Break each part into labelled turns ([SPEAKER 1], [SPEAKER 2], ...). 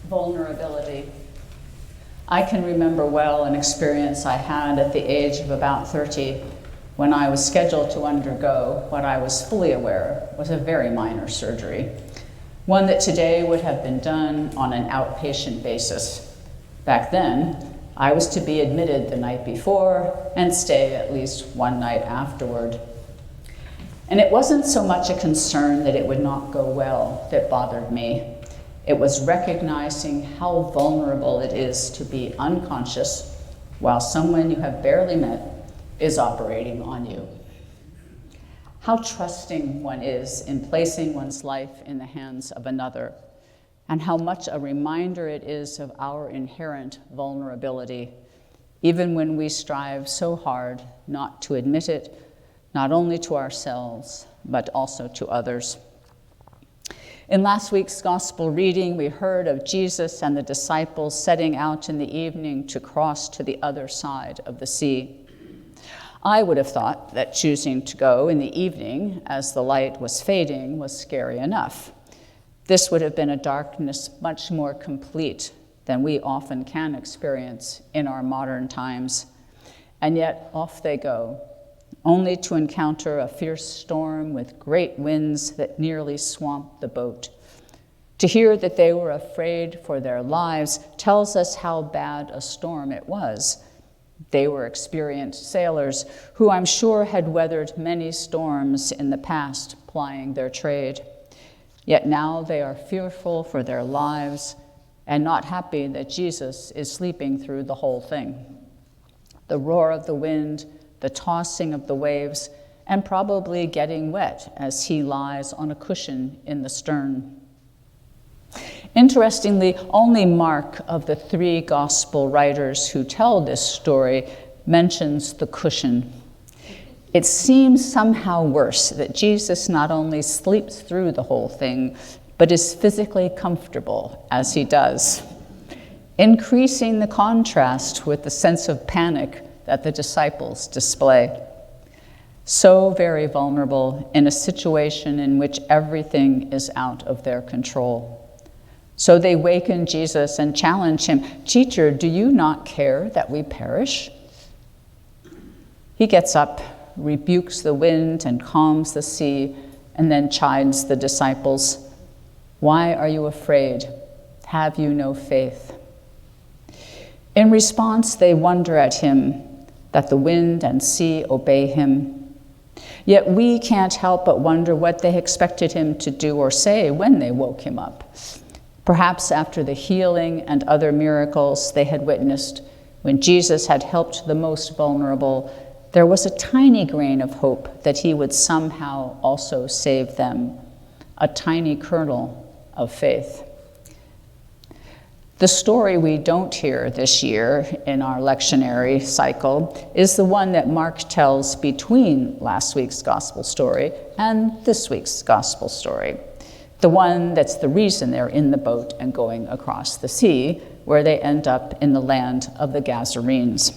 [SPEAKER 1] Vulnerability. I can remember well an experience I had at the age of about 30 when I was scheduled to undergo what I was fully aware was a very minor surgery, one that today would have been done on an outpatient basis. Back then, I was to be admitted the night before and stay at least one night afterward. And it wasn't so much a concern that it would not go well that bothered me. It was recognizing how vulnerable it is to be unconscious while someone you have barely met is operating on you. How trusting one is in placing one's life in the hands of another, and how much a reminder it is of our inherent vulnerability, even when we strive so hard not to admit it, not only to ourselves, but also to others. In last week's gospel reading, we heard of Jesus and the disciples setting out in the evening to cross to the other side of the sea. I would have thought that choosing to go in the evening as the light was fading was scary enough. This would have been a darkness much more complete than we often can experience in our modern times. And yet off they go, only to encounter a fierce storm with great winds that nearly swamped the boat. To hear that they were afraid for their lives tells us how bad a storm it was. They were experienced sailors who I'm sure had weathered many storms in the past plying their trade. Yet now they are fearful for their lives and not happy that Jesus is sleeping through the whole thing. The roar of the wind, the tossing of the waves, and probably getting wet as he lies on a cushion in the stern. Interestingly, only Mark of the three gospel writers who tell this story mentions the cushion. It seems somehow worse that Jesus not only sleeps through the whole thing, but is physically comfortable as he does, increasing the contrast with the sense of panic that the disciples display. So very vulnerable in a situation in which everything is out of their control. So they waken Jesus and challenge him, "Teacher, do you not care that we perish?" He gets up, rebukes the wind and calms the sea, and then chides the disciples. "Why are you afraid? Have you no faith?" In response, they wonder at him, that the wind and sea obey him. Yet we can't help but wonder what they expected him to do or say when they woke him up. Perhaps after the healing and other miracles they had witnessed, when Jesus had helped the most vulnerable, there was a tiny grain of hope that he would somehow also save them, a tiny kernel of faith. The story we don't hear this year in our lectionary cycle is the one that Mark tells between last week's gospel story and this week's gospel story. The one that's the reason they're in the boat and going across the sea, where they end up in the land of the Gadarenes,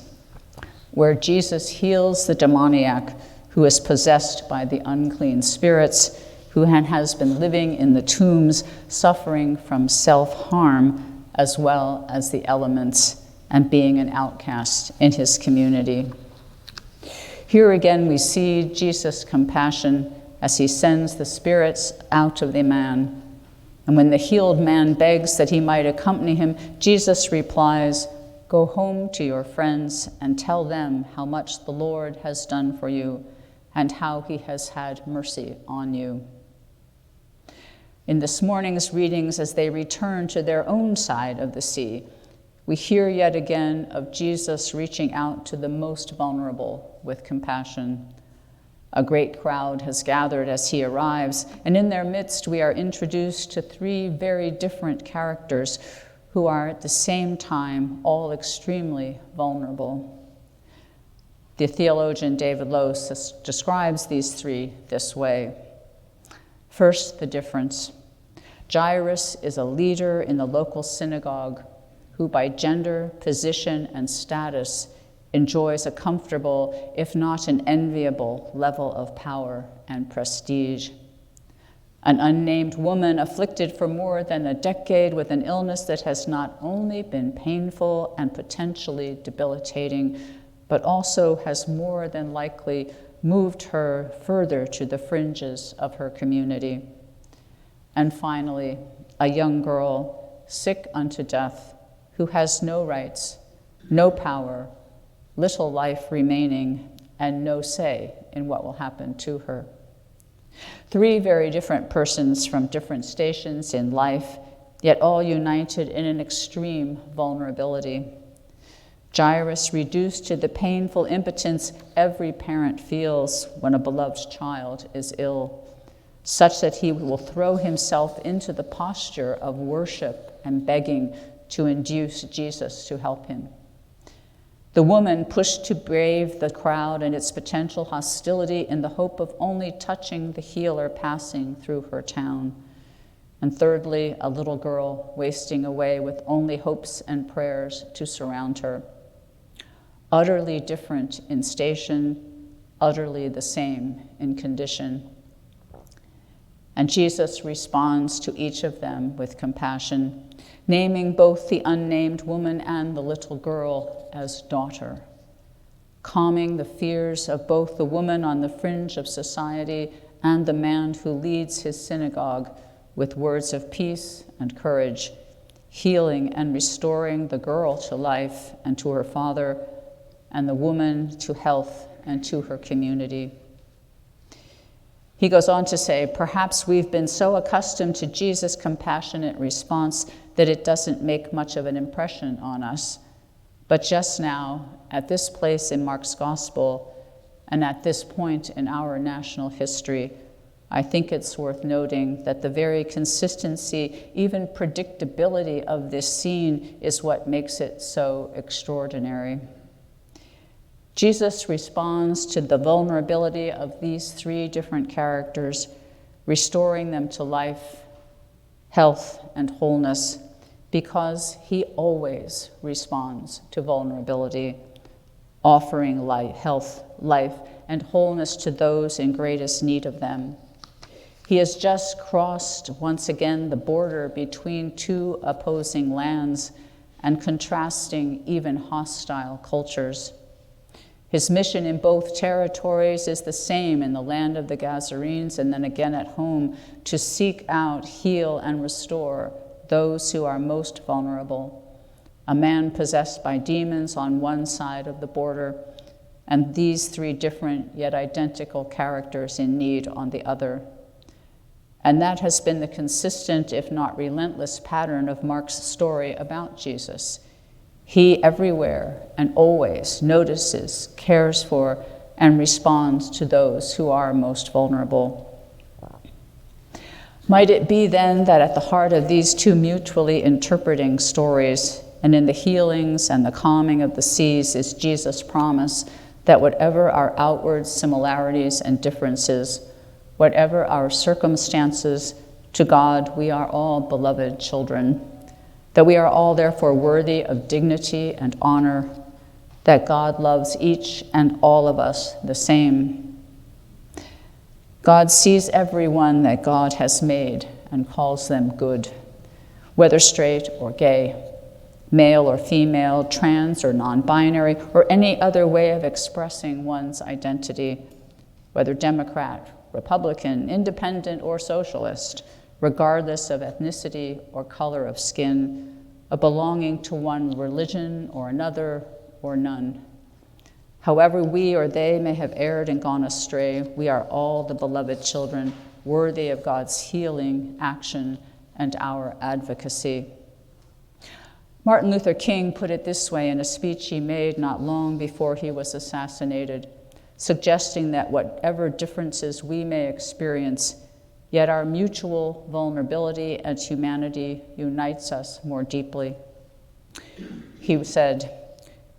[SPEAKER 1] where Jesus heals the demoniac who is possessed by the unclean spirits, who has been living in the tombs, suffering from self-harm, as well as the elements, and being an outcast in his community. Here again we see Jesus' compassion as he sends the spirits out of the man. And when the healed man begs that he might accompany him, Jesus replies, "Go home to your friends and tell them how much the Lord has done for you and how he has had mercy on you." In this morning's readings, as they return to their own side of the sea, we hear yet again of Jesus reaching out to the most vulnerable with compassion. A great crowd has gathered as he arrives, and in their midst we are introduced to three very different characters who are at the same time all extremely vulnerable. The theologian David Lose describes these three this way. First, the difference. Jairus is a leader in the local synagogue who by gender, position, and status enjoys a comfortable, if not an enviable, level of power and prestige. An unnamed woman afflicted for more than a decade with an illness that has not only been painful and potentially debilitating, but also has more than likely moved her further to the fringes of her community. And finally, a young girl sick unto death who has no rights, no power, little life remaining, and no say in what will happen to her. Three very different persons from different stations in life, yet all united in an extreme vulnerability. Jairus reduced to the painful impotence every parent feels when a beloved child is ill, such that he will throw himself into the posture of worship and begging to induce Jesus to help him. The woman pushed to brave the crowd and its potential hostility in the hope of only touching the healer passing through her town. And thirdly, a little girl wasting away with only hopes and prayers to surround her. Utterly different in station, utterly the same in condition. And Jesus responds to each of them with compassion, naming both the unnamed woman and the little girl as daughter, calming the fears of both the woman on the fringe of society and the man who leads his synagogue with words of peace and courage, healing and restoring the girl to life and to her father, and the woman to health and to her community. He goes on to say, perhaps we've been so accustomed to Jesus' compassionate response that it doesn't make much of an impression on us. But just now, at this place in Mark's gospel, and at this point in our national history, I think it's worth noting that the very consistency, even predictability of this scene is what makes it so extraordinary. Jesus responds to the vulnerability of these three different characters, restoring them to life, health, and wholeness, because he always responds to vulnerability, offering life, health, life, and wholeness to those in greatest need of them. He has just crossed once again the border between two opposing lands and contrasting, even hostile cultures. His mission in both territories is the same in the land of the Gazarenes and then again at home, to seek out, heal, and restore those who are most vulnerable. A man possessed by demons on one side of the border, and these three different yet identical characters in need on the other. And that has been the consistent, if not relentless, pattern of Mark's story about Jesus. He everywhere and always notices, cares for, and responds to those who are most vulnerable. Might it be then that at the heart of these two mutually interpreting stories, and in the healings and the calming of the seas, is Jesus' promise that whatever our outward similarities and differences, whatever our circumstances, to God we are all beloved children, that we are all therefore worthy of dignity and honor, that God loves each and all of us the same. God sees everyone that God has made and calls them good, whether straight or gay, male or female, trans or non-binary, or any other way of expressing one's identity, whether Democrat, Republican, independent, or socialist, regardless of ethnicity or color of skin, a belonging to one religion or another or none. However we or they may have erred and gone astray, we are all the beloved children, worthy of God's healing action and our advocacy. Martin Luther King put it this way in a speech he made not long before he was assassinated, suggesting that whatever differences we may experience, yet our mutual vulnerability and humanity unites us more deeply. He said,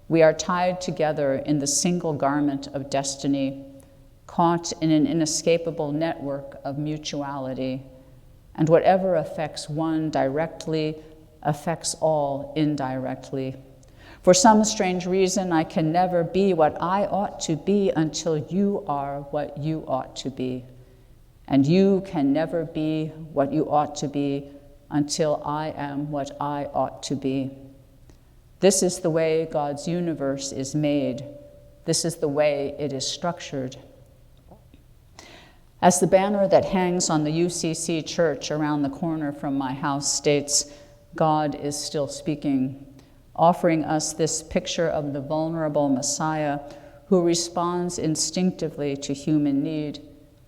[SPEAKER 1] "We are tied together in the single garment of destiny, caught in an inescapable network of mutuality, and whatever affects one directly affects all indirectly. For some strange reason, I can never be what I ought to be until you are what you ought to be. and you can never be what you ought to be until I am what I ought to be. This is the way God's universe is made. This is the way it is structured. As the banner that hangs on the UCC church around the corner from my house states, God is still speaking, offering us this picture of the vulnerable Messiah who responds instinctively to human need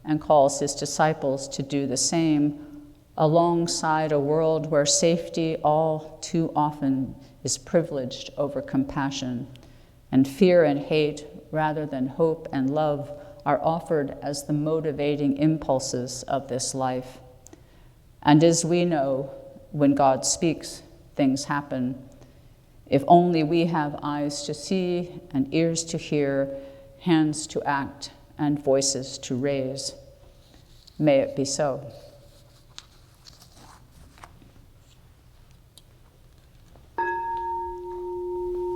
[SPEAKER 1] and calls his disciples to do the same, alongside a world where safety all too often is privileged over compassion, and fear and hate, rather than hope and love, are offered as the motivating impulses of this life. And as we know, when God speaks, things happen. If only we have eyes to see and ears to hear, hands to act, and voices to raise. May it be so.